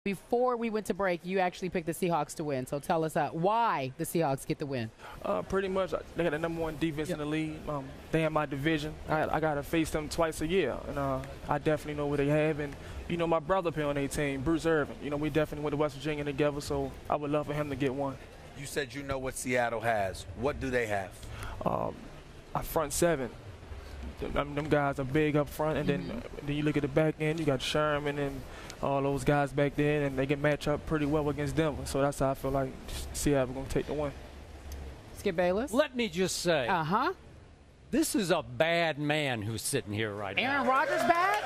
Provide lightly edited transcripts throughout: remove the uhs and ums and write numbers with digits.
Before we went to break, you actually picked the Seahawks to win. So tell us why the Seahawks get the win. Pretty much, they got the #1 defense in the league. They in my division. I got to face them twice a year, and I definitely know what they have. And, you know, my brother played on their team, Bruce Irvin. You know, we definitely went to West Virginia together, so I would love for him to get one. You said you know what Seattle has. What do they have? Our front seven. Them guys are big up front, and then you look at the back end, you got Sherman and all those guys back there, and they can match up pretty well against Denver. So that's how I feel like Seattle going to take the win. Skip Bayless? Let me just say, this is a bad man who's sitting here right now. Aaron Rodgers bad?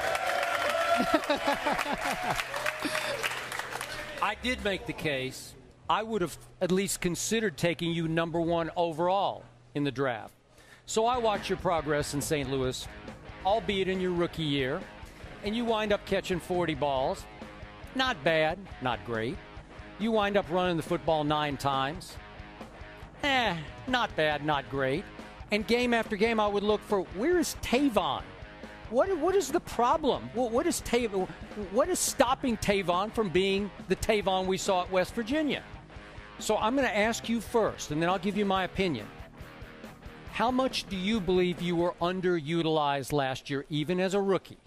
I did make the case. I would have at least considered taking you #1 overall in the draft. So I watched your progress in St. Louis, albeit in your rookie year, and you wind up catching 40 balls. Not bad, not great. You wind up running the football 9 times. Not bad, not great. And game after game, I would look for, where is Tavon? What is the problem? What is stopping Tavon from being the Tavon we saw at West Virginia? So I'm going to ask you first, and then I'll give you my opinion. How much do you believe you were underutilized last year, even as a rookie?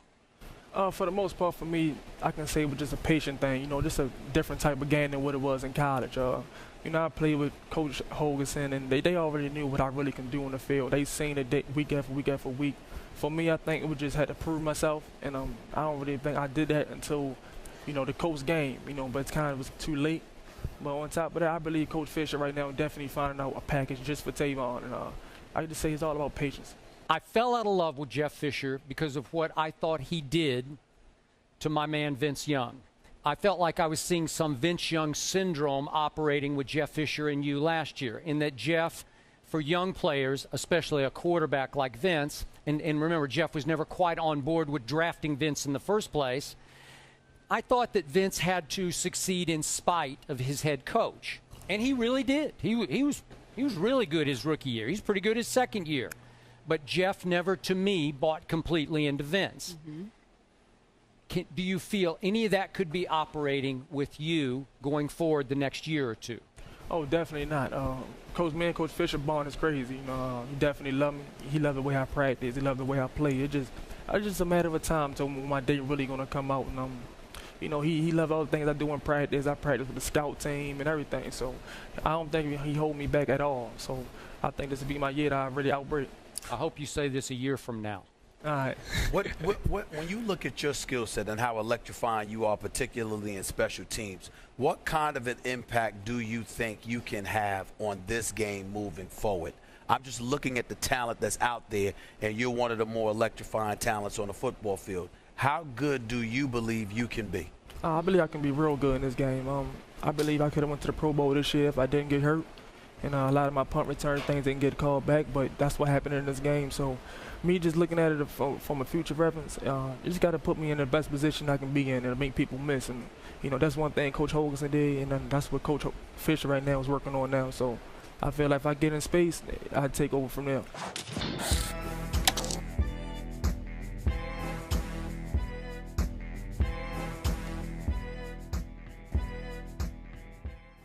For the most part, for me, I can say it was just a patient thing. You know, just a different type of game than what it was in college. You know, I played with Coach Holgerson, and they already knew what I really can do on the field. They seen it week after week. For me, I think it was just had to prove myself, and I don't really think I did that until, you know, the Colts game. You know, but it's kind of was too late. But on top of that, I believe Coach Fisher right now definitely finding out a package just for Tavon, and I just say it's all about patience. I fell out of love with Jeff Fisher because of what I thought he did to my man Vince Young. I felt like I was seeing some Vince Young syndrome operating with Jeff Fisher and you last year, in that Jeff, for young players, especially a quarterback like Vince, and remember, Jeff was never quite on board with drafting Vince in the first place, I thought that Vince had to succeed in spite of his head coach. And he really did. He was really good his rookie year. He's pretty good his second year. But Jeff never, to me, bought completely into Vince. Do you feel any of that could be operating with you going forward the next year or two? Oh, definitely not. Coach Fisher bond is crazy. You know, he definitely loved me. He loved the way I practice. He loved the way I play. It's just a matter of time till my day really gonna come out. And you know, he loved all the things I do in practice. I practice with the scout team and everything. So I don't think he hold me back at all. So I think this will be my year that I really outbreak. I hope you say this a year from now. All right. When you look at your skill set and how electrifying you are, particularly in special teams, what kind of an impact do you think you can have on this game moving forward? I'm just looking at the talent that's out there, and you're one of the more electrifying talents on the football field. How good do you believe you can be? I believe I can be real good in this game. I believe I could have went to the Pro Bowl this year if I didn't get hurt. And a lot of my punt return things didn't get called back, but that's what happened in this game. So me just looking at it from a future reference, you just got to put me in the best position I can be in and make people miss. And, you know, that's one thing Coach Holgerson did, and that's what Coach Fisher right now is working on now. So I feel like if I get in space, I'd take over from there.